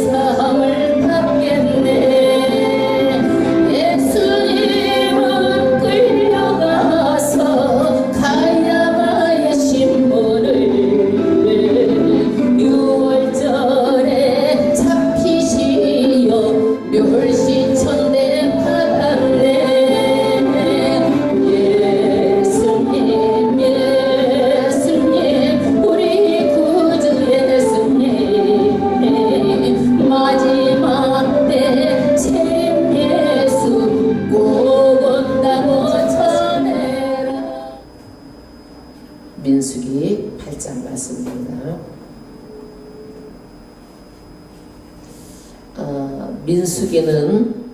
세상을 받겠네. 예수님은 끌려가서 가야바의 신분을 6월절에 잡히시어 멸시천대 받았네. 예수님 예수님 우리 구주 예수님 마지막 때 참 예수 꼭 온다고 전해라. 민수기 8장 말씀입니다. 민수기는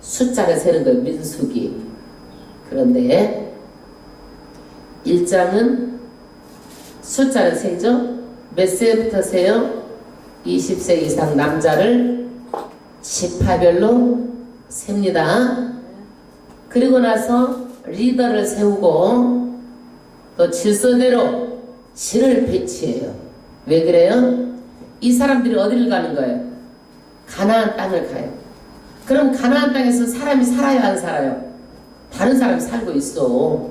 숫자를 세는 거예요. 민수기. 그런데 1장은 숫자를 세죠. 몇 세부터 세요? 20세 이상 남자를 지파별로 셉니다. 그리고 나서 리더를 세우고 또 질서대로 진을 배치해요. 왜 그래요? 이 사람들이 어디를 가는 거예요? 가나안 땅을 가요. 그럼 가나안 땅에서 사람이 살아요, 안 살아요? 다른 사람이 살고 있어.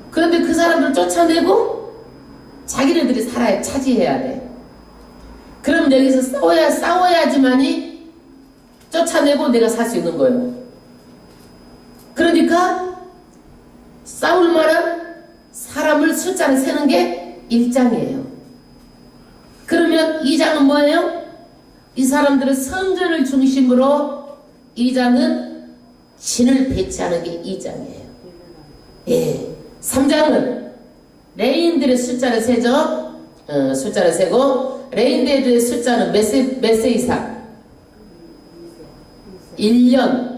그런데 그 사람들을 쫓아내고 자기네들이 살아야 차지해야 돼. 그럼 여기서 싸워야지만이 쫓아내고 내가 살 수 있는 거예요. 그러니까 싸울 만한 사람을 숫자를 세는 게 1장이에요. 그러면 2장은 뭐예요? 이 사람들은 성전을 중심으로 2장은 진을 배치하는 게 2장이에요. 예. 3장은 레인들의 숫자를 세죠. 숫자를 세고 레인들의 숫자는 몇 세 이상? 1년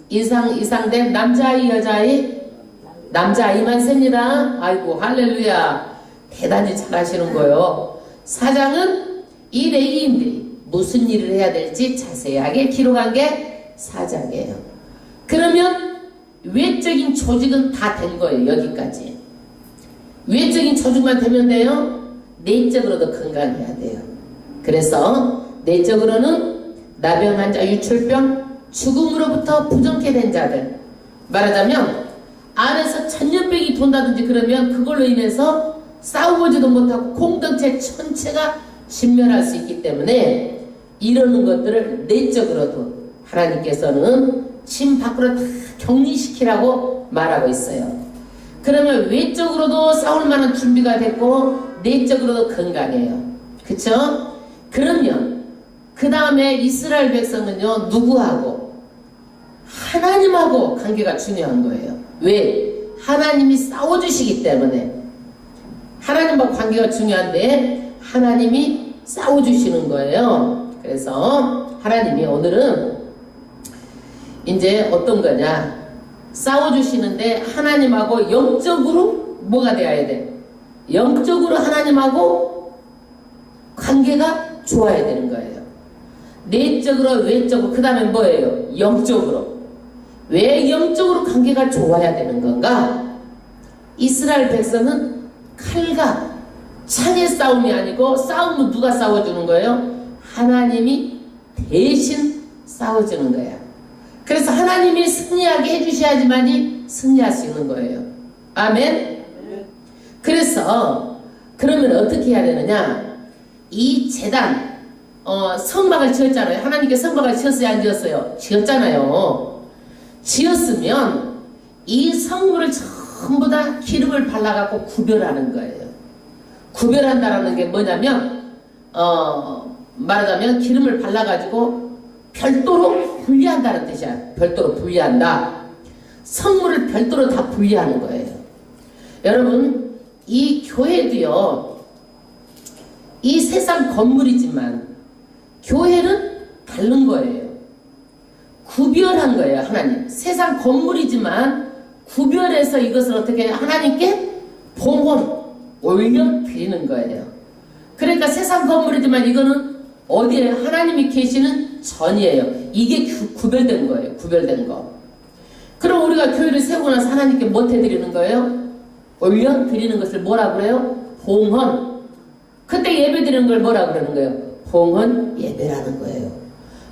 이상 된 남자아이 여자아이? 남자아이만 셉니다. 아이고 할렐루야. 대단히 잘하시는 거예요. 4장은 이 레위인들이 무슨 일을 해야 될지 자세하게 기록한 게 4장이에요. 그러면 외적인 조직은 다 된 거예요. 여기까지. 외적인 조직만 되면 돼요. 내적으로도 건강해야 돼요. 그래서 내적으로는 나병 환자, 유출병, 죽음으로부터 부정케 된 자들, 말하자면 안에서 전염병이 돈다든지 그러면 그걸로 인해서 싸워보지도 못하고 공동체 전체가 신멸할 수 있기 때문에 이러는 것들을 내적으로도 하나님께서는 침 밖으로 다 격리시키라고 말하고 있어요. 그러면 외적으로도 싸울 만한 준비가 됐고 내적으로도 건강해요. 그쵸? 그러면 그 다음에 이스라엘 백성은요 누구하고? 하나님하고 관계가 중요한 거예요. 왜? 하나님이 싸워주시기 때문에. 하나님과 관계가 중요한데 하나님이 싸워주시는 거예요. 그래서 하나님이 오늘은 이제 어떤 거냐, 싸워주시는데 하나님하고 영적으로 뭐가 되어야 돼? 영적으로 하나님하고 관계가 좋아야 되는 거예요. 내적으로 외적으로 그 다음에 뭐예요? 영적으로. 왜 영적으로 관계가 좋아야 되는 건가? 이스라엘 백성은 칼과 창의 싸움이 아니고 싸움은 누가 싸워주는 거예요? 하나님이 대신 싸워주는 거야. 그래서 하나님이 승리하게 해주셔야지만이 승리할 수 있는 거예요. 아멘? 그래서 그러면 어떻게 해야 되느냐? 이 제단 성막을 지었잖아요. 하나님께 성막을 지었어요, 안 지었어요? 지었잖아요. 지었으면 이 성물을 전부 다 기름을 발라갖고 구별하는 거예요. 구별한다라는 게 뭐냐면 말하자면 기름을 발라가지고 별도로 분리한다는 뜻이야. 별도로 분리한다. 성물을 별도로 다 분리하는 거예요. 여러분, 이 교회도요, 이 세상 건물이지만 교회는 다른 거예요. 구별한 거예요. 하나님. 세상 건물이지만 구별해서 이것을 어떻게 하나님께 봉헌 올려 드리는 거예요. 그러니까 세상 건물이지만 이거는 어디에 하나님이 계시는 전이에요. 이게 구별된 거예요. 구별된 거. 그럼 우리가 교회를 세우고 나서 하나님께 뭐 해드리는 거예요? 올려 드리는 것을 뭐라 그래요? 봉헌. 그때 예배드리는 걸 뭐라 그러는 거예요? 봉헌 예배라는 거예요.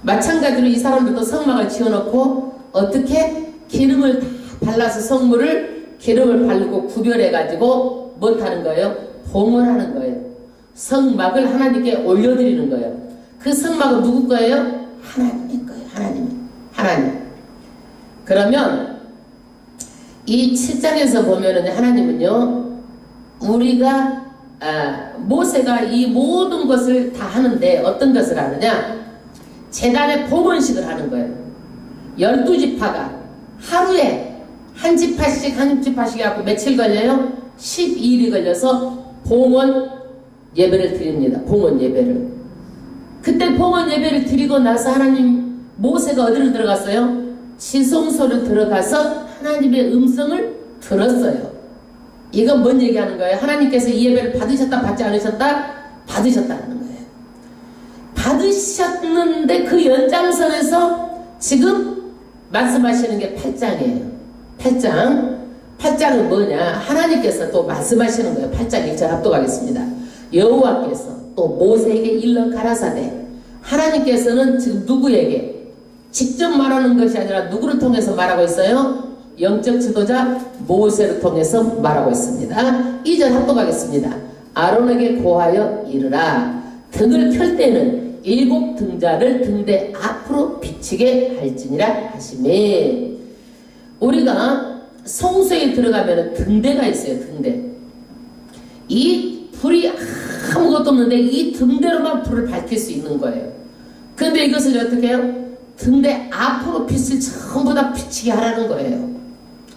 마찬가지로 이 사람들도 성막을 지어놓고 어떻게 기름을 다 발라서 성물을 기름을 바르고 구별해가지고 못하는 거예요? 봉헌하는 거예요. 성막을 하나님께 올려드리는 거예요. 그 성막은 누구 거예요? 하나님의 거예요. 하나님. 그러면 이 7장에서 보면은 하나님은요, 우리가 모세가 이 모든 것을 다 하는데 어떤 것을 하느냐? 제단의 봉헌식을 하는 거예요. 12지파가 하루에 한 지파씩 해갖고 며칠 걸려요? 12일이 걸려서 봉헌 예배를 드립니다. 봉헌 예배를. 그때 봉헌 예배를 드리고 나서 하나님, 모세가 어디로 들어갔어요? 지성소를 들어가서 하나님의 음성을 들었어요. 이건 뭔 얘기하는 거예요? 하나님께서 이 예배를 받으셨다 받지 않으셨다? 받으셨다는 거예요. 받으셨는데 그 연장선에서 지금 말씀하시는 게 8장이에요. 8장은 뭐냐? 하나님께서 또 말씀하시는 거예요. 8장 1절 합독하겠습니다. 여호와께서 또 모세에게 일러 가라사대, 하나님께서는 지금 누구에게 직접 말하는 것이 아니라 누구를 통해서 말하고 있어요? 영적 지도자 모세를 통해서 말하고 있습니다. 2절 합독하겠습니다. 아론에게 고하여 이르라, 등을 펼 때는 7 등자를 등대 앞으로 비치게 할지니라 하시매. 우리가 성소에 들어가면 등대가 있어요. 등대. 이 불이 아무것도 없는데 이 등대로만 불을 밝힐 수 있는 거예요. 그런데 이것을 어떻게 해요? 등대 앞으로 빛을 전부 다 비치게 하라는 거예요.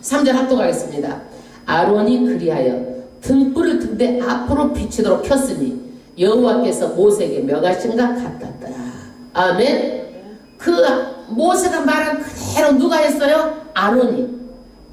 3절 합독하겠습니다. 아론이 그리하여 등불을 등대 앞으로 비치도록 켰으니 여호와께서 모세에게 명하신가 같았더라. 아멘. 그 모세가 말한 그대로 누가 했어요? 아론이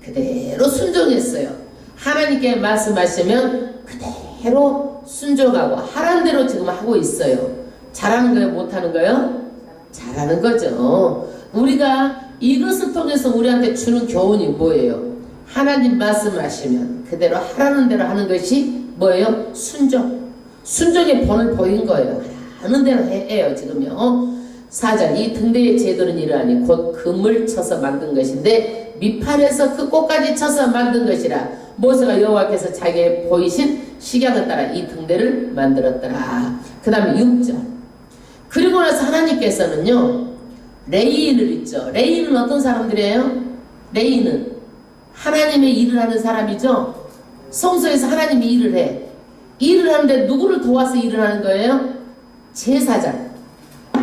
그대로 순종했어요. 하나님께 말씀하시면 그대로 순종하고 하라는 대로 지금 하고 있어요. 잘하는 거예요? 못하는 거예요? 잘하는 거죠. 우리가 이것을 통해서 우리한테 주는 교훈이 뭐예요? 하나님 말씀하시면 그대로 하라는 대로 하는 것이 뭐예요? 순종의 본을 보인 거예요. 하는 대로 해요. 지금요. 4절, 이 등대의 제도는 이러하니 곧 금을 쳐서 만든 것인데 밑판에서 그 꽃까지 쳐서 만든 것이라. 모세가 여호와께서 자기의 보이신 식약을 따라 이 등대를 만들었더라. 그 다음에 6절, 그리고 나서 하나님께서는요, 레위인을 있죠. 레위인은 어떤 사람들이에요? 레위인은 하나님의 일을 하는 사람이죠. 성소에서 하나님이 일을 해. 일을 하는데 누구를 도와서 일을 하는 거예요? 제사장.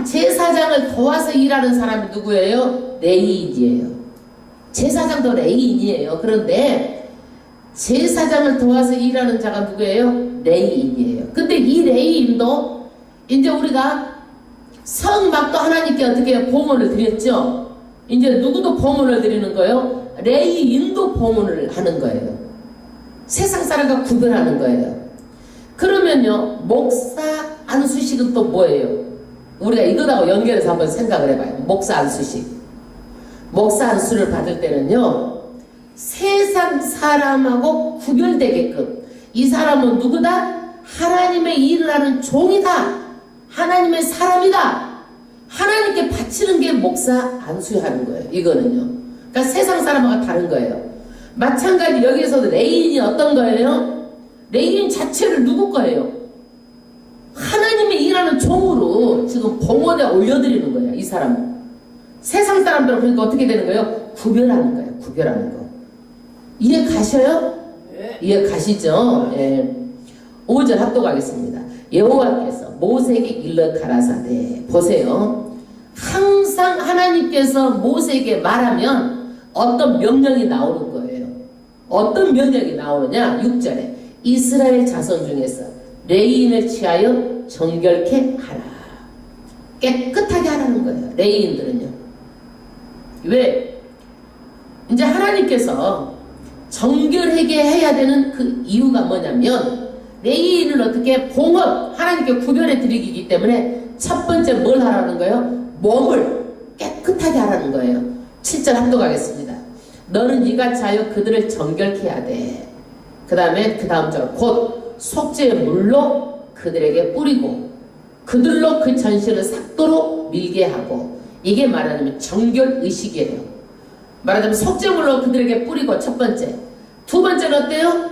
제사장을 도와서 일하는 사람이 누구예요? 레위인이에요. 제사장도 레위인이에요. 그런데 제사장을 도와서 일하는 자가 누구예요? 레위인이에요. 근데 이 레위인도 이제 우리가 성막도 하나님께 어떻게 해요? 봉헌을 드렸죠. 이제 누구도 봉헌을 드리는 거예요? 레위인도 봉헌을 하는 거예요. 세상 사람과 구별하는 거예요. 그러면요, 목사 안수식은 또 뭐예요? 우리가 이것하고 연결해서 한번 생각을 해봐요. 목사 안수식. 목사 안수를 받을 때는요, 세상 사람하고 구별되게끔, 이 사람은 누구다? 하나님의 일을 하는 종이다. 하나님의 사람이다. 하나님께 바치는 게 목사 안수하는 거예요. 이거는요. 그러니까 세상 사람하고 다른 거예요. 마찬가지 여기에서도 레위인이 어떤 거예요? 레위인 자체를 누구 거예요? 하나님의 일하는 종으로 지금 봉헌에 올려드리는 거예요. 이 사람은. 세상 사람들은 그러니까 어떻게 되는 거예요? 구별하는 거예요. 구별하는 거. 이해 가셔요? 네. 이해 가시죠? 예. 5절 합독하겠습니다. 여호와께서 모세에게 일러 가라사대. 보세요. 항상 하나님께서 모세에게 말하면 어떤 명령이 나오는 거예요. 어떤 명령이 나오느냐? 6절에 이스라엘 자손 중에서 레위인을 취하여 정결케 하라. 깨끗하게 하라는 거예요. 레위인들은요. 왜? 이제 하나님께서 정결하게 해야 되는 그 이유가 뭐냐면, 레위인을 어떻게 봉헌, 하나님께 구별해 드리기 때문에 첫 번째 뭘 하라는 거예요? 몸을 깨끗하게 하라는 거예요. 7절 합독하겠습니다. 너는 이같이 하여 그들을 정결케 해야 돼. 그 다음에 그 다음 절, 곧 속죄의 물로 그들에게 뿌리고 그들로 그 전신을 삭도로 밀게 하고, 이게 말하자면 정결의식이에요. 말하자면 속죄물로 그들에게 뿌리고, 첫 번째. 두 번째는 어때요?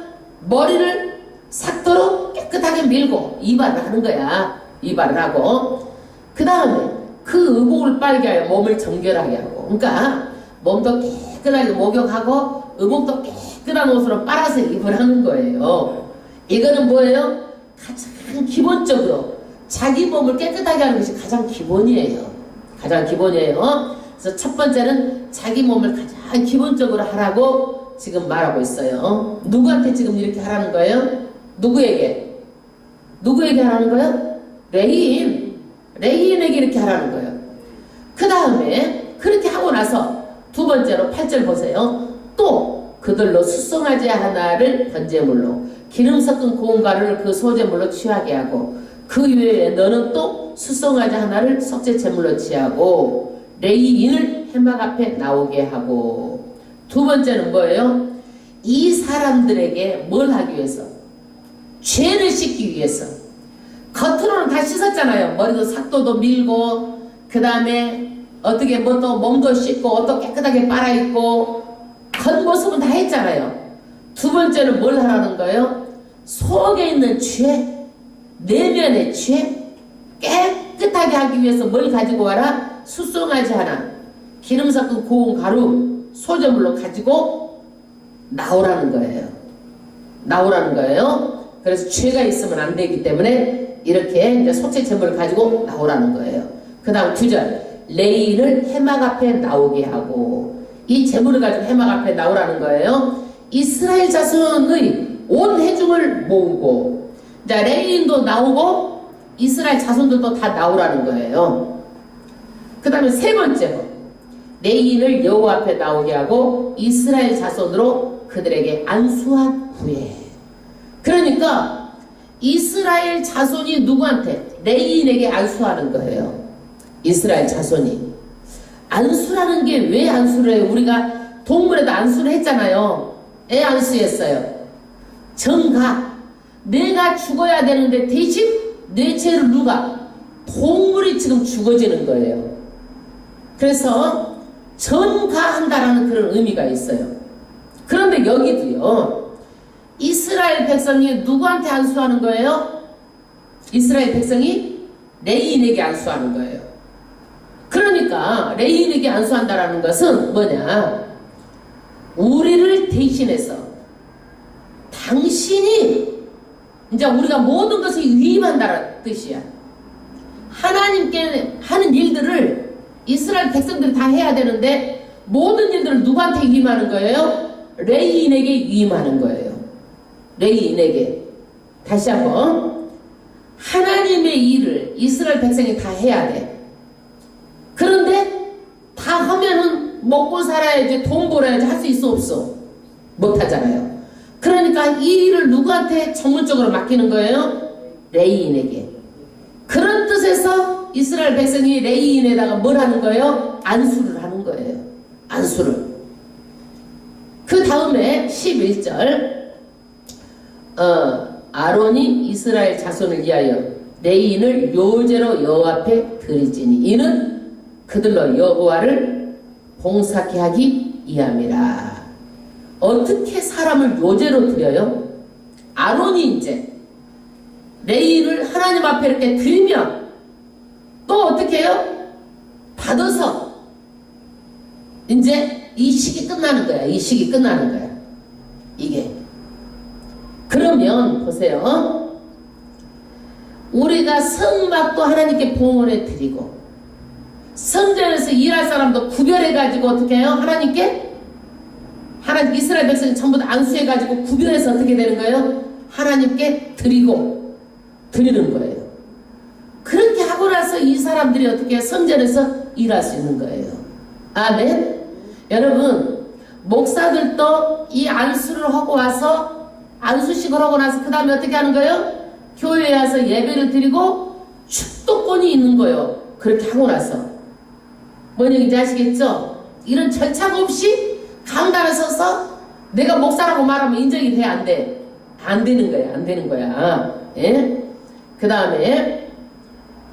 머리를 삭도로 깨끗하게 밀고 이발을 하는 거야. 이발을 하고, 그 다음에 그 의복을 빨게 하여 몸을 정결하게 하고, 그러니까 몸도 깨끗하게 목욕하고 의복도 깨끗한 옷으로 빨아서 입으라는 거예요. 이거는 뭐예요? 가장 기본적으로 자기 몸을 깨끗하게 하는 것이 가장 기본이에요. 가장 기본이에요. 그래서 첫 번째는 자기 몸을 가장 기본적으로 하라고 지금 말하고 있어요. 누구한테 지금 이렇게 하라는 거예요? 누구에게? 누구에게 하라는 거예요? 레위인에게 이렇게 하라는 거예요. 그 다음에 그렇게 하고 나서 두 번째로 8절 보세요. 또 그들로 수송아지 하나를 번제물로 기름 섞은 고운 가루를 그 소제물로 취하게 하고, 그 외에 너는 또 수송아지 하나를 속죄 제물로 취하고 레위인을 회막 앞에 나오게 하고. 두 번째는 뭐예요? 이 사람들에게 뭘 하기 위해서? 죄를 씻기 위해서. 겉으로는 다 씻었잖아요. 머리도 삭도도 밀고, 그 다음에 어떻게 뭐 또 몸도 씻고 옷도 깨끗하게 빨아입고 겉모습은 다 했잖아요. 두 번째는 뭘 하라는 거예요? 속에 있는 죄, 내면의 죄 깨끗하게 하기 위해서 뭘 가지고 와라? 수송아지 하나, 기름 섞은 고운 가루, 소저물로 가지고 나오라는 거예요. 나오라는 거예요. 그래서 죄가 있으면 안 되기 때문에 이렇게 이제 속죄 제물을 가지고 나오라는 거예요. 그 다음 9절, 레위인을 회막 앞에 나오게 하고, 이 제물을 가지고 회막 앞에 나오라는 거예요. 이스라엘 자손의 온 회중을 모으고, 자, 레위인도 나오고 이스라엘 자손들도 다 나오라는 거예요. 그 다음에 세 번째로 레위인을 여호와 앞에 나오게 하고 이스라엘 자손으로 그들에게 안수한 후에. 그러니까 이스라엘 자손이 누구한테? 레위인에게 안수하는 거예요. 이스라엘 자손이. 안수라는 게 왜 안수를 해요? 우리가 동물에도 안수를 했잖아요. 애 안수했어요. 정가. 내가 죽어야 되는데 대신 내 죄를 누가? 동물이 지금 죽어지는 거예요. 그래서 전가한다라는 그런 의미가 있어요. 그런데 여기도요, 이스라엘 백성이 누구한테 안수하는 거예요? 이스라엘 백성이 레위인에게 안수하는 거예요. 그러니까 레위인에게 안수한다라는 것은 뭐냐? 우리를 대신해서 당신이 이제 우리가 모든 것을 위임한다는 뜻이야. 하나님께 하는 일들을 이스라엘 백성들이 다 해야 되는데 모든 일들을 누구한테 위임하는 거예요? 레위인에게 위임하는 거예요. 레위인에게. 다시 한번, 하나님의 일을 이스라엘 백성이 다 해야 돼. 그런데 다 하면은 먹고 살아야지, 돈 벌어야지 할 수 있어 없어? 못 하잖아요. 그러니까 이 일을 누구한테 전문적으로 맡기는 거예요? 레위인에게. 그런 뜻에서 이스라엘 백성이 레위인에다가 뭘 하는 거예요? 안수를 하는 거예요. 안수를. 그 다음에 11절, 아론이 이스라엘 자손을 위하여 레위인을 요제로 여호와 앞에 드리지니 이는 그들로 여호와를 봉사케 하기 이함이라. 어떻게 사람을 요제로 드려요? 아론이 이제 레위인을 하나님 앞에 이렇게 드리면 또 어떻게 해요? 받아서 이제 이 시기 끝나는 거야. 이 시기 끝나는 거야. 이게. 그러면 보세요. 우리가 성막도 하나님께 봉헌해 드리고 성전에서 일할 사람도 구별해가지고 어떻게 해요? 하나님께? 하나님 이스라엘 백성이 전부 다 안수해가지고 구별해서 어떻게 되는 거예요? 하나님께 드리고 드리는 거예요. 그렇게 하고 나서 이 사람들이 어떻게 성전에서 일할 수 있는 거예요. 아멘. 여러분, 목사들도 이 안수를 하고 와서 안수식을 하고 나서 그 다음에 어떻게 하는 거예요? 교회에 와서 예배를 드리고 축도권이 있는 거예요. 그렇게 하고 나서. 뭔 얘기인지 아시겠죠? 이런 절차가 없이 강단에 서서 내가 목사라고 말하면 인정이 돼? 안 돼? 안 되는 거야. 안 되는 거야. 예? 그 다음에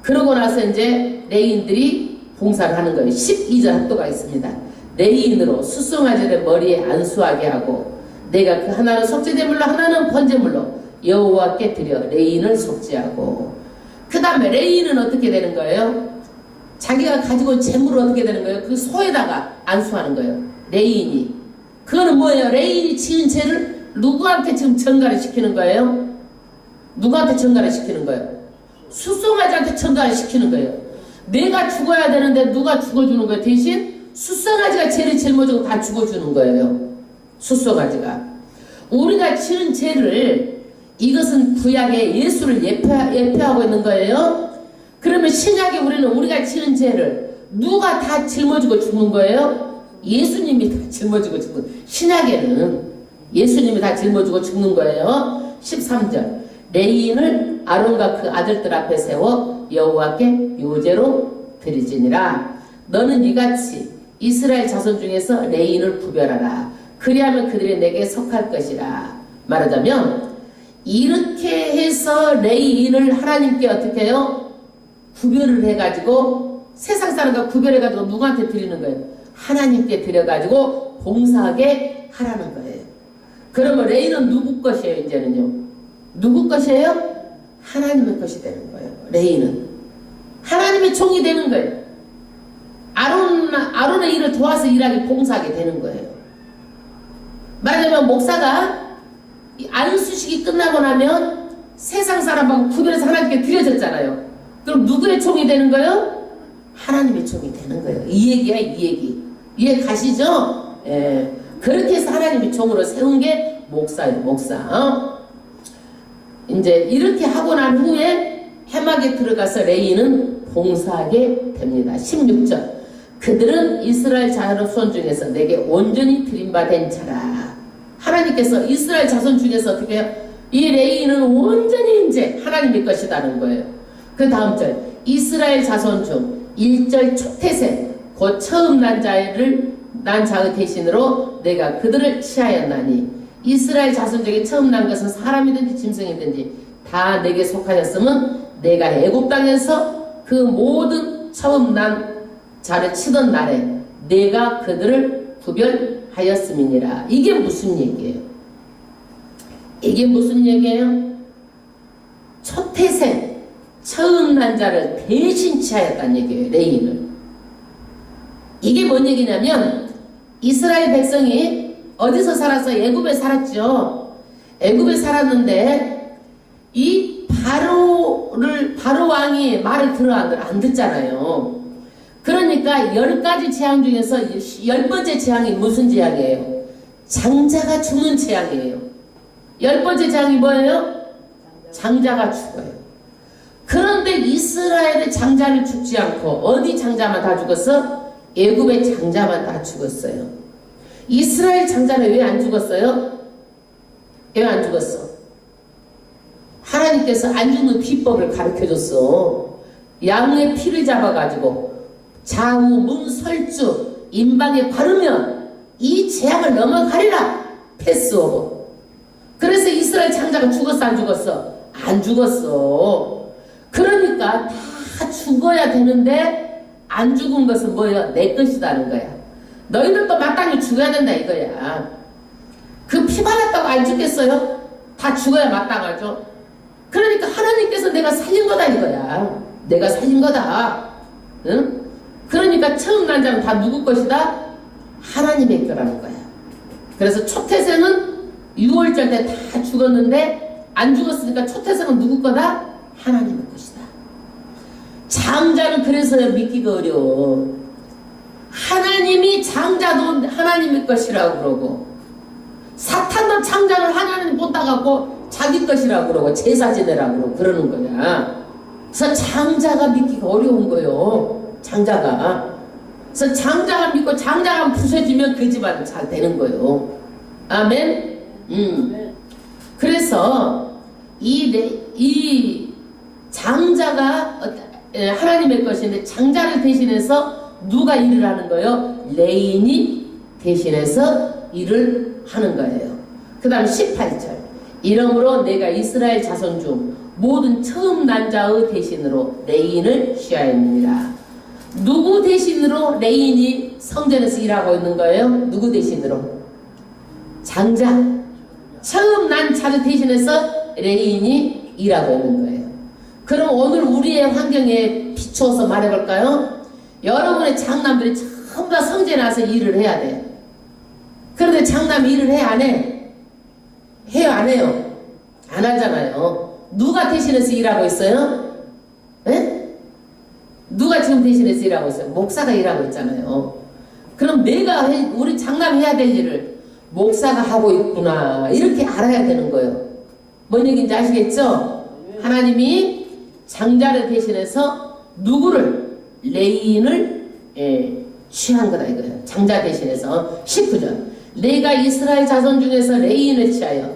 그러고 나서 이제 레위인들이 봉사를 하는 거예요. 12절 합도가 있습니다. 레위인으로 숫송아지를 머리에 안수하게 하고 내가 그 하나는 속죄제물로 하나는 번제물로 여호와께 드려 레위인을 속죄하고, 그 다음에 레위인은 어떻게 되는 거예요? 자기가 가지고 온 재물을 어떻게 되는 거예요? 그 소에다가 안수하는 거예요. 레위인이. 그거는 뭐예요? 레위인이 지은 죄를 누구한테 지금 전가를 시키는 거예요? 누구한테 전가를 시키는 거예요? 숫송아지한테 전가를 시키는 거예요. 내가 죽어야 되는데 누가 죽어주는 거예요? 대신 숫송아지가 죄를 짊어지고 다 죽어주는 거예요. 숫송아지가. 우리가 지은 죄를, 이것은 구약의 예수를 예표하고 있는 거예요. 그러면 신약에 우리는 우리가 지은 죄를 누가 다 짊어지고 죽는 거예요? 예수님이 다 짊어지고 죽는 거예요. 신약에는 예수님이 다 짊어지고 죽는 거예요. 13절 레위인을 아론과 그 아들들 앞에 세워 여호와께 요제로 드리지니라. 너는 이같이 이스라엘 자손 중에서 레위인을 구별하라. 그리하면 그들이 내게 속할 것이라. 말하자면 이렇게 해서 레위인을 하나님께 어떻게 해요? 구별을 해가지고 세상 사람과 구별해가지고 누구한테 드리는 거예요? 하나님께 드려가지고 봉사하게 하라는 거예요. 그러면 레위는 누구 것이에요? 이제는요, 누구 것이에요? 하나님의 것이 되는 거예요. 레위는 하나님의 종이 되는 거예요. 아론의 일을 도와서 일하게 봉사하게 되는 거예요. 말하자면 목사가 안수식이 끝나고 나면 세상 사람하고 구별해서 하나님께 드려졌잖아요. 그럼 누구의 종이 되는 거예요? 하나님의 종이 되는 거예요. 이 얘기야, 이 얘기. 이해 가시죠? 예. 그렇게 해서 하나님의 종으로 세운 게 목사예요, 목사. 이제 이렇게 하고 난 후에 회막에 들어가서 레위는 봉사하게 됩니다. 16절 그들은 이스라엘 자손 중에서 내게 온전히 드림받은 자라. 하나님께서 이스라엘 자손 중에서 어떻게 해요? 이 레위인은 온전히 이제 하나님의 것이라는 거예요. 그 다음 절 이스라엘 자손 중 1절 초태생 곧 처음 난 자의 대신으로 내가 그들을 취하였나니, 이스라엘 자손 중에 처음 난 것은 사람이든지 짐승이든지 다 내게 속하였으면 내가 애굽 땅에서 그 모든 처음 난 자를 치던 날에 내가 그들을 구별하였음이니라. 이게 무슨 얘기예요? 이게 무슨 얘기예요? 초태생 처음 난 자를 대신 취하였다는 얘기예요. 레위인을. 이게 뭔 얘기냐면 이스라엘 백성이 어디서 살았어? 애굽에 살았죠. 애굽에 살았는데 이 바로 왕이 말을 들어 안 듣잖아요. 그러니까 10가지 재앙 중에서 10번째 재앙이 무슨 재앙이에요? 장자가 죽는 재앙이에요. 10번째 재앙이 뭐예요? 장자가 죽어요. 그런데 이스라엘의 장자는 죽지 않고 어디 장자만 다 죽었어? 애굽의 장자만 다 죽었어요. 이스라엘 장자는 왜 안 죽었어요? 왜 안 죽었어? 하나님께서 안 죽는 비법을 가르쳐줬어. 양의 피를 잡아가지고 좌우 문설주 임방에 바르면 이 재앙을 넘어가리라. 패스오버. 그래서 이스라엘 장자가 죽었어, 안 죽었어? 안 죽었어. 그러니까 다 죽어야 되는데 안 죽은 것은 뭐예요? 내 것이라는 거야. 너희들도 마땅히 죽어야 된다 이거야. 그 피 발랐다고 안 죽겠어요? 다 죽어야 마땅하죠. 그러니까 하나님께서 내가 살린 거다 이거야. 내가 살린 거다. 응? 그러니까 처음 난 자는 다 누구 것이다? 하나님의 거라는 거야. 그래서 초태생은 6월절 때 다 죽었는데 안 죽었으니까 초태생은 누구 거다? 하나님의 것이다. 장자는 그래서 믿기가 어려워. 하나님이 장자도 하나님의 것이라고 그러고, 사탄도 장자를 하나님 못 따갖고 자기 것이라고 그러고 제사 지내라고 그러고 그러는 거야. 그래서 장자가 믿기가 어려운 거요. 장자가. 그래서 장자가 믿고 장자가 부서지면 그 집안은 잘 되는 거요. 아멘. 그래서 이 장자가 하나님의 것인데 장자를 대신해서 누가 일을 하는 거예요? 레위인이 대신해서 일을 하는 거예요. 그 다음 18절 이러므로 내가 이스라엘 자손 중 모든 처음 난 자의 대신으로 레인을 취하였느니라. 누구 대신으로 레인이 성전에서 일하고 있는 거예요? 누구 대신으로? 장자. 처음 난 자를 대신해서 레인이 일하고 있는 거예요. 그럼 오늘 우리의 환경에 비추어서 말해볼까요? 여러분의 장남들이 전부 다 성전에 와서 일을 해야 돼요. 그런데 장남이 일을 해, 안 해? 해요, 안 해요? 안 하잖아요. 누가 대신해서 일하고 있어요? 에? 누가 지금 대신해서 일하고 있어요? 목사가 일하고 있잖아요. 그럼 우리 장남이 해야 될 일을 목사가 하고 있구나, 이렇게 알아야 되는 거예요. 뭔 얘기인지 아시겠죠? 하나님이 장자를 대신해서 누구를? 레인을 취한 거다 이거예요. 장자 대신해서. 19절. 내가 이스라엘 자손 중에서 레인을 취하여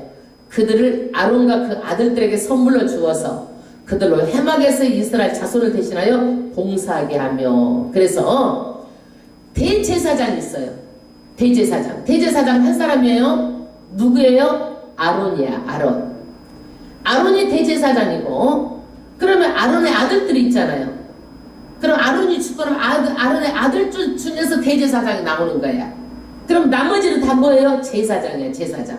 그들을 아론과 그 아들들에게 선물로 주어서 그들로 해막에서 이스라엘 자손을 대신하여 봉사하게 하며. 그래서 대제사장이 있어요. 대제사장 한 사람이에요. 누구예요? 아론이야. 아론이 대제사장이고, 그러면 아론의 아들들이 있잖아요. 그럼 아론이 죽고는 아론의 아들 중에서 대제사장이 나오는 거야. 그럼 나머지는 다 뭐예요? 제사장이야. 제사장.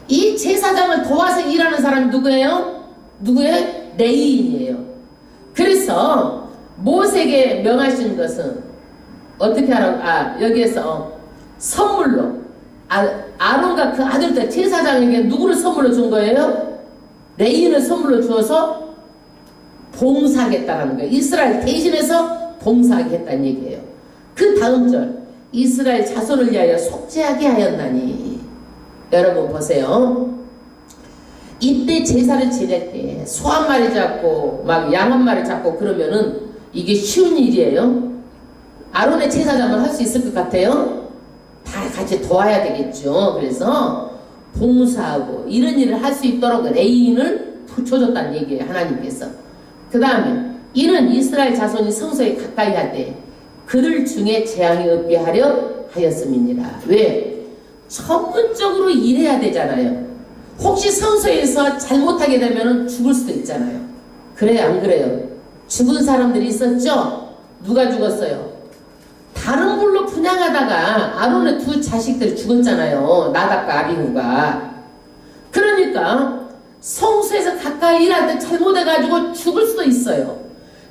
이 제사장을 도와서 일하는 사람이 누구예요? 누구예요? 레위인이에요. 그래서 모세에게 명하신 것은 어떻게 하라고? 여기에서 선물로 아론과 그 아들들 제사장에게 누구를 선물로 준 거예요? 레위인을 선물로 주어서 봉사하겠다라는 거예요. 이스라엘 대신해서 봉사하겠다는 얘기예요. 그 다음 절, 이스라엘 자손을 위하여 속죄하게 하였나니. 여러분 보세요. 이때 제사를 지낼 때 소 한 마리 잡고 막 양 한 마리 잡고 그러면은 이게 쉬운 일이에요? 아론의 제사장을 할 수 있을 것 같아요? 다 같이 도와야 되겠죠. 그래서 봉사하고 이런 일을 할 수 있도록 레인을 붙여줬다는 얘기예요. 하나님께서. 그 다음에 이는 이스라엘 자손이 성소에 가까이 하되 그들 중에 재앙이 없게 하려 하였음이니라. 왜? 전문적으로 일해야 되잖아요. 혹시 성소에서 잘못하게 되면 죽을 수도 있잖아요. 그래요, 안 그래요? 죽은 사람들이 있었죠? 누가 죽었어요? 다른 불로 분양하다가 아론의 두 자식들이 죽었잖아요. 나답과 아비후가. 그러니까 성소에서 가까이 일할 때 잘못해가지고 죽을 수도 있어요.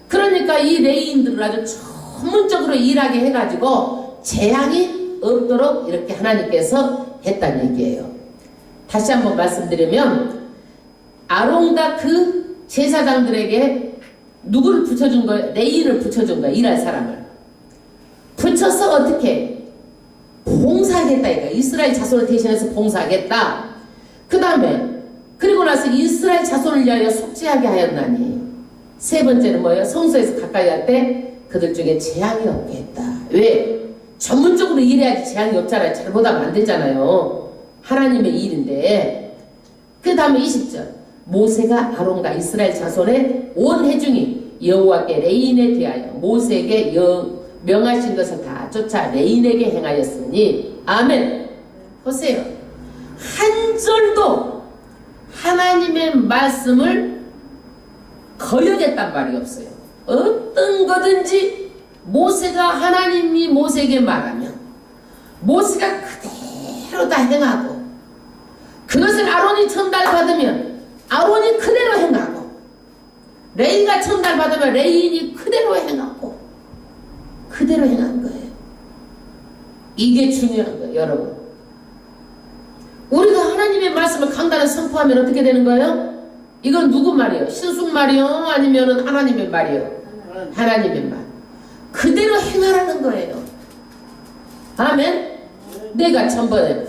그러니까 이 레위인들을 아주 전문적으로 일하게 해가지고 재앙이 없도록 이렇게 하나님께서 했다는 얘기예요. 다시 한번 말씀드리면 아론과 그 제사장들에게 누구를 붙여준 거예요? 레위인을 붙여준 거예요. 일할 사람을 붙여서 어떻게 봉사하겠다 이거. 이스라엘 자손을 대신해서 봉사하겠다. 그 다음에 그리고 나서 이스라엘 자손을 위하여 속죄하게 하였나니. 세 번째는 뭐예요? 성소에서 가까이 할 때 그들 중에 재앙이 없게 했다. 왜? 전문적으로 일해야지 재앙이 없잖아요. 잘못하면 안 되잖아요. 하나님의 일인데. 그 다음에 20절. 모세가 아론과 이스라엘 자손의 온 회중이 여호와께 레인에 대하여 모세에게 명하신 것을 다 쫓아 레인에게 행하였으니. 아멘. 보세요. 한 절도 하나님의 말씀을 거역했단 말이 없어요. 어떤 거든지 모세가 하나님이 모세에게 말하면 모세가 그대로 다 행하고, 그것을 아론이 전달받으면 아론이 그대로 행하고, 레위가 전달받으면 레위인이 그대로 행하고, 그대로 행한 거예요. 이게 중요한 거예요, 여러분. 우리가 하나님의 말씀을 강단에 선포하면 어떻게 되는 거예요? 이건 누구 말이에요? 신숙 말이요? 아니면 하나님의 말이요? 하나님의 말. 그대로 행하라는 거예요. 아멘? 내가 전번에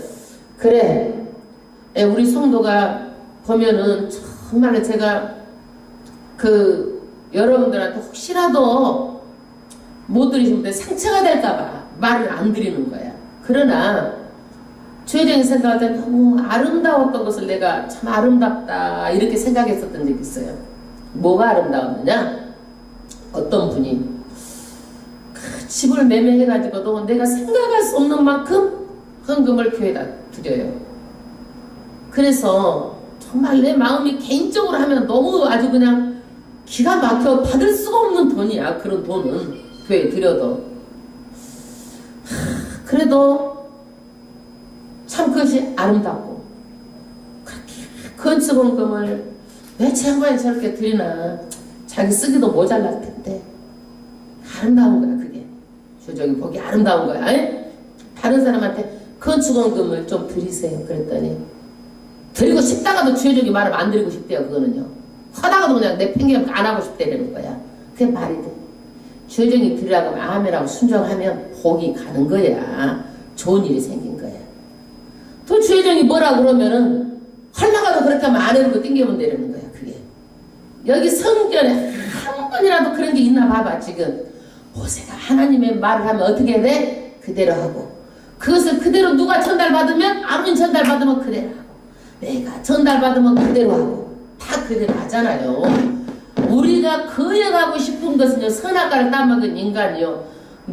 그래, 우리 성도가 보면은 정말 제가 여러분들한테 혹시라도 못 들으시면 상처가 될까봐 말을 안 드리는 거야. 그러나 죄적인 생각할 때 너무 아름다웠던 것을 내가 참 아름답다 이렇게 생각했었던 적이 있어요. 뭐가 아름다웠느냐? 어떤 분이 그 집을 매매해가지고도 내가 생각할 수 없는 만큼 헌금을 교회에다 드려요. 그래서 정말 내 마음이 개인적으로 하면 너무 아주 그냥 기가 막혀 받을 수가 없는 돈이야. 그런 돈은 교회에 드려도. 그래도 참 그것이 아름답고 그렇게 건축원금을 왜 장관이 저렇게 드리나. 자기 쓰기도 모자랄 텐데 아름다운 거야. 그게 주정이 보기 아름다운 거야. 에? 다른 사람한테 건축원금을 좀 드리세요. 그랬더니 드리고 싶다가도 주여정이 말하면 안 드리고 싶대요. 그거는요. 하다가도 그냥 내 핑계 안 하고 싶대라는 거야. 그게 말이 돼. 주여정이 드리라고 하면 아멘하고 순종하면 복이 가는 거야. 좋은 일이 생긴 거야. 또 주여정이 뭐라 그러면은 하려가도 그렇게 하면 안 해보고 띵겨면 되라는 거야. 그게 여기 성경에 한 번이라도 그런 게 있나 봐봐. 지금 모세가 하나님의 말을 하면 어떻게 돼? 그대로 하고, 그것을 그대로 누가 전달받으면 아론이 전달받으면 그대로 하고, 내가 전달받으면 그대로 하고, 다 그대로 하잖아요. 우리가 거역하고 싶은 것은요, 선악과를 따먹은 인간이요,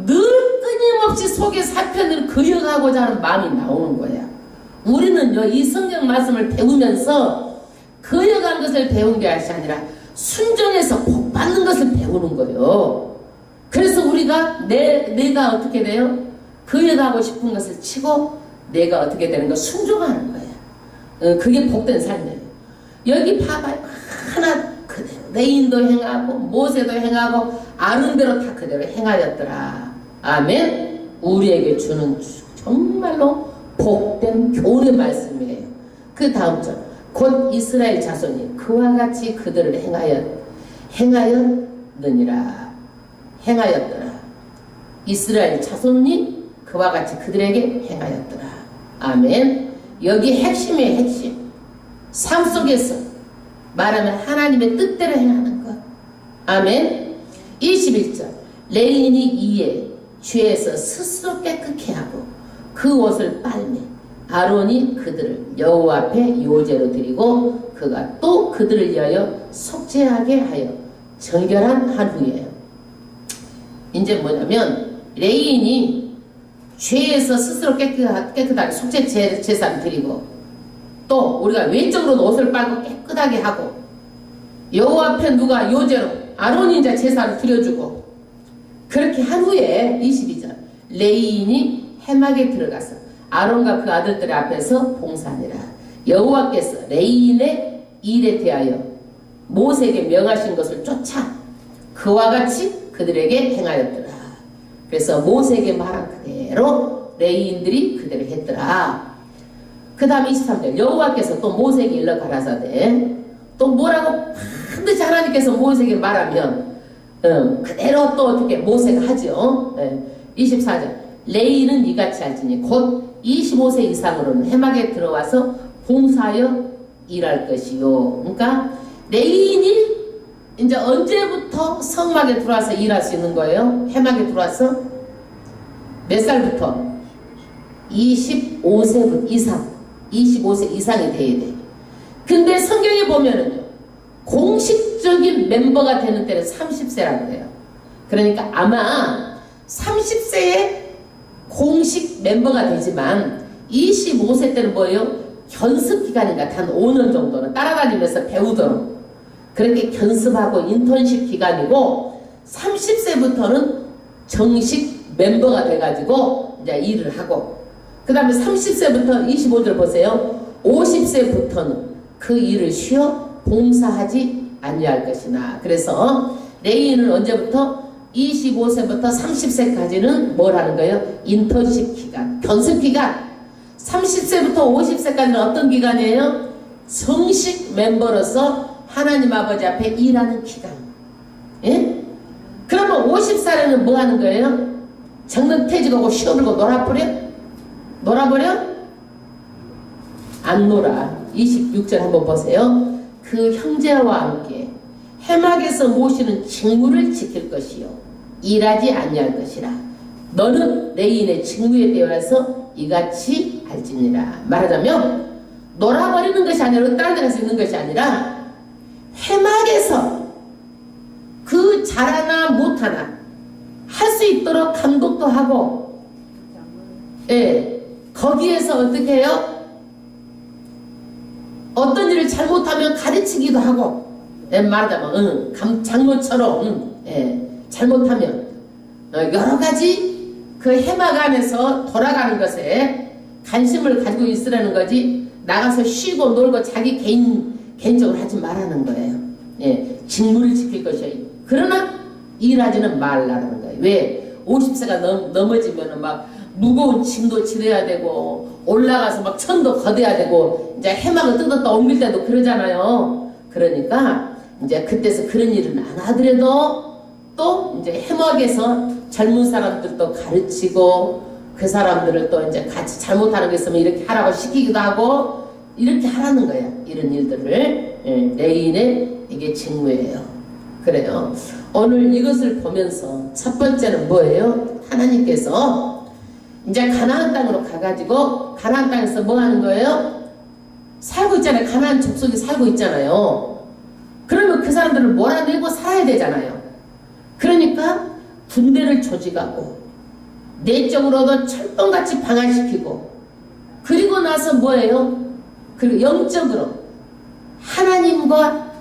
늘 끊임없이 속에 사편을 거역하고자 하는 마음이 나오는 거야. 우리는요, 이 성경 말씀을 배우면서 거역한 것을 배운 게 아니라 순종해서 복 받는 것을 배우는 거예요. 그래서 우리가 내가 어떻게 돼요? 거역하고 싶은 것을 치고 내가 어떻게 되는 거 순종하는 거야. 그게 복된 삶이에요. 여기 봐봐요. 하나 그대로 레인도 행하고 모세도 행하고 아론대로 다 그대로 행하였더라. 아멘. 우리에게 주는 정말로 복된 교훈의 말씀이에요. 그 다음 절, 곧 이스라엘 자손이 그와 같이 그들을 행하였느니라. 행하였더라. 이스라엘 자손이 그와 같이 그들에게 행하였더라. 아멘. 여기 핵심이에요. 핵심. 삶 속에서 말하면 하나님의 뜻대로 행하는 것. 아멘. 21절, 레인이 이에 죄에서 스스로 깨끗게 하고 그 옷을 빨매 아론이 그들을 여호와 앞에 요제로 드리고 그가 또 그들을 위하여 속죄하게 하여 정결한 한 후에, 이제 뭐냐면 레인이 죄에서 스스로 깨끗하게 속죄 제사를 드리고, 또 우리가 외적으로 옷을 빨고 깨끗하게 하고, 여호와 앞에 누가 요제로 아론이 이제 제사를 드려주고, 그렇게 한 후에 22절, 레인이 해막에 들어가서 아론과 그 아들들 앞에서 봉사하니라. 여호와께서 레인의 일에 대하여 모세에게 명하신 것을 쫓아 그와 같이 그들에게 행하였더라. 그래서 모세에게 말한 그대로 레인들이 그대로 했더라. 그 다음 23절, 여호와께서 또 모세에게 일러 가라사대, 또 뭐라고 반드시 하나님께서 모세에게 말하면 그대로 또 어떻게 모세가 하죠. 24절, 레인은 이같이 할지니 곧 25세 이상으로는 해막에 들어와서 봉사하여 일할 것이요. 그러니까 레인이 이제 언제부터 성막에 들어와서 일할 수 있는 거예요? 해막에 들어와서 몇 살부터? 25세 이상, 25세 이상이 돼야 돼. 근데 성경에 보면은요, 공식적인 멤버가 되는 때는 30세라고 해요. 그러니까 아마 30세에 공식 멤버가 되지만 25세 때는 뭐예요? 견습기간인가 단 5년 정도는 따라다니면서 배우도록 그렇게 견습하고 인턴십 기간이고, 30세부터는 정식 멤버가 돼가지고 이제 일을 하고, 그 다음에 30세부터 25절 보세요. 50세부터는 그 일을 쉬어 봉사하지 아니할 것이나. 그래서 레이는 언제부터? 25세부터 30세까지는 뭘 하는 거예요? 인턴십 기간, 견습 기간. 30세부터 50세까지는 어떤 기간이에요? 정식 멤버로서 하나님 아버지 앞에 일하는 기간. 예? 그러면 50살에는 뭐 하는 거예요? 정년 퇴직하고 쉬어들고 놀아버려? 놀아버려? 안 놀아. 26절 한번 보세요. 그 형제와 함께 해막에서 모시는 직무를 지킬 것이요 일하지 아니할 것이라. 너는 레인의 직무에 대하여서 이같이 할지니라. 말하자면 놀아버리는 것이 아니라 다른 데 가서 있는 것이 아니라 해막에서 그 잘하나 못하나 할 수 있도록 감독도 하고, 예, 거기에서 어떻게 해요? 어떤 일을 잘못하면 가르치기도 하고, 말하자면 장로처럼 잘못하면 여러 가지 그 해막 안에서 돌아가는 것에 관심을 가지고 있으라는 거지, 나가서 쉬고 놀고 자기 개인적으로 하지 말라는 거예요. 직무를 지킬 것이에요. 그러나 일하지는 말라는 거예요. 왜? 50세가 넘어지면 막 무거운 짐도 지려야 되고 올라가서 막 천도 걷어야 되고 이제 해막을 뜯었다 옮길 때도 그러잖아요. 그러니까 이제 그때서 그런 일은 안 하더라도 또 이제 해막에서 젊은 사람들도 가르치고 그 사람들을 또 이제 같이 잘못하는 게 있으면 이렇게 하라고 시키기도 하고 이렇게 하라는 거야. 이런 일들을 레인의 이게 직무예요. 그래요. 오늘 이것을 보면서 첫 번째는 뭐예요? 하나님께서 이제 가나안 땅으로 가가지고 가나안 땅에서 뭐 하는 거예요? 살고 있잖아요. 가나안 족속이 살고 있잖아요. 그러면 그 사람들을 몰아내고 살아야 되잖아요. 그러니까 군대를 조직하고 내적으로도 철동같이 방한시키고 그리고 나서 뭐예요? 그리고 영적으로 하나님과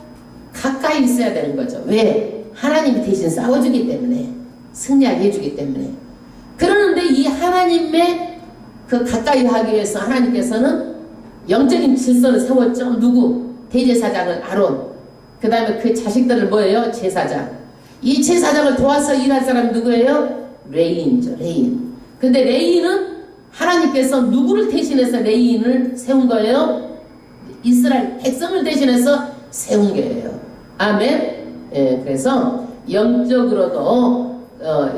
가까이 있어야 되는 거죠. 왜? 하나님이 대신 싸워주기 때문에, 승리하게 해주기 때문에. 그러는데 이 하나님의 그 가까이 하기 위해서 하나님께서는 영적인 질서를 세웠죠. 누구? 대제사장을 아론. 그 다음에 그 자식들을 뭐예요? 제사장. 이 제사장을 도와서 일할 사람이 누구예요? 레인이죠. 레인. 근데 레인은 하나님께서 누구를 대신해서 레인을 세운 거예요? 이스라엘 백성을 대신해서 세운 거예요. 아멘. 그래서 영적으로도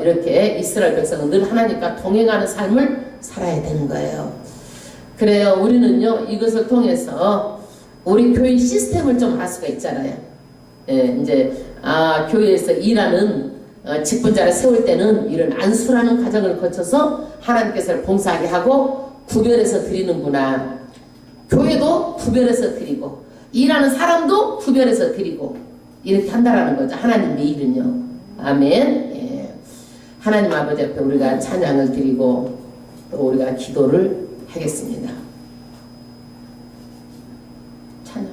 이렇게 이스라엘 백성은 늘 하나님과 동행하는 삶을 살아야 되는 거예요. 그래요. 우리는요 이것을 통해서 우리 교회 시스템을 좀 알 수가 있잖아요. 이제 교회에서 일하는 직분자를 세울 때는 이런 안수라는 과정을 거쳐서 하나님께서 봉사하게 하고 구별해서 드리는구나. 교회도 구별해서 드리고 일하는 사람도 구별해서 드리고 이렇게 한다라는 거죠. 하나님의 일은요. 아멘. 하나님 아버지 앞에 우리가 찬양을 드리고 또 우리가 기도를 하겠습니다. 찬양.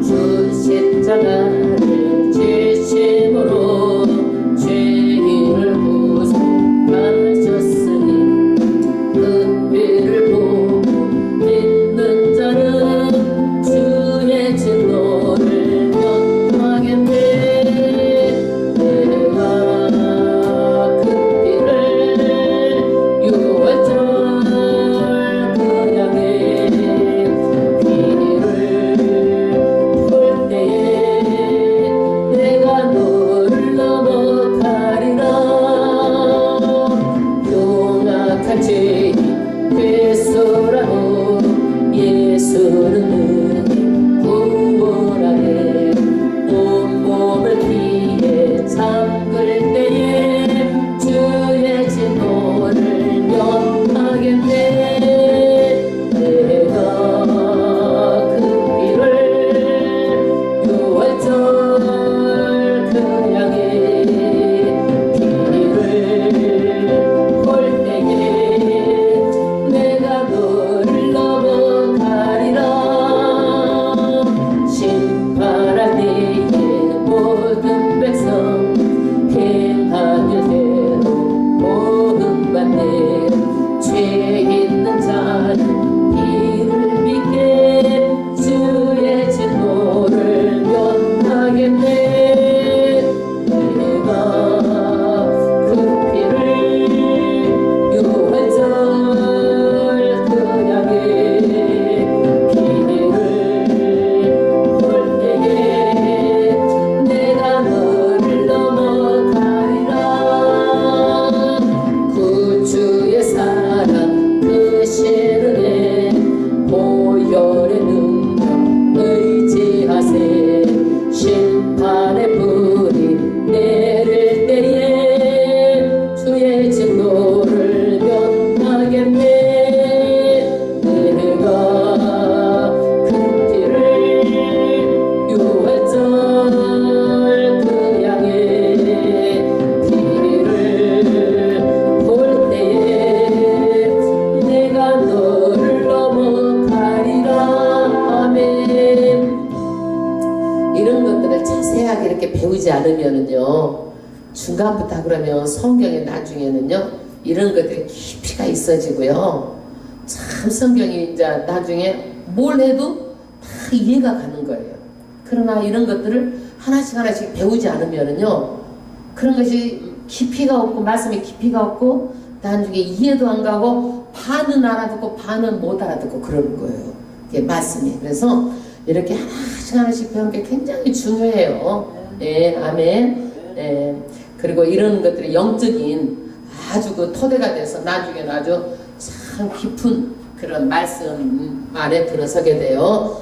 주 십자가를 지심으로 죄인을 구속하셨으니 그 피를 보고 믿는 자는 주의 진노를 면하겠네. 내가 그 피를 유월절 그 양의 피를 풀 때에 내가 너를 넘어가리라. 용악한 죄인 괴수라도 예수는 능히 구원하네. 온몸을 피에 잠글 때에 주의 진노를 면하겠네. 내가 그 피를 유월절 그 양의 피를 볼 때에 내가 너를 넘어가리라. 배우지 않으면은요, 중간부터 그러면 성경에 나중에는요, 이런 것들이 깊이가 있어지고요. 참 성경이 이제 나중에 뭘 해도 다 이해가 가는 거예요. 그러나 이런 것들을 하나씩 하나씩 배우지 않으면은요, 그런 것이 깊이가 없고, 말씀에 깊이가 없고, 나중에 이해도 안 가고, 반은 알아듣고, 반은 못 알아듣고 그러는 거예요. 이게 말씀이. 그래서 이렇게 하나씩 하나씩 배우는 게 굉장히 중요해요. 예, 아멘. 예, 그리고 이런 것들이 영적인 아주 그 토대가 돼서 나중에는 아주 참 깊은 그런 말씀 안에 들어서게 돼요.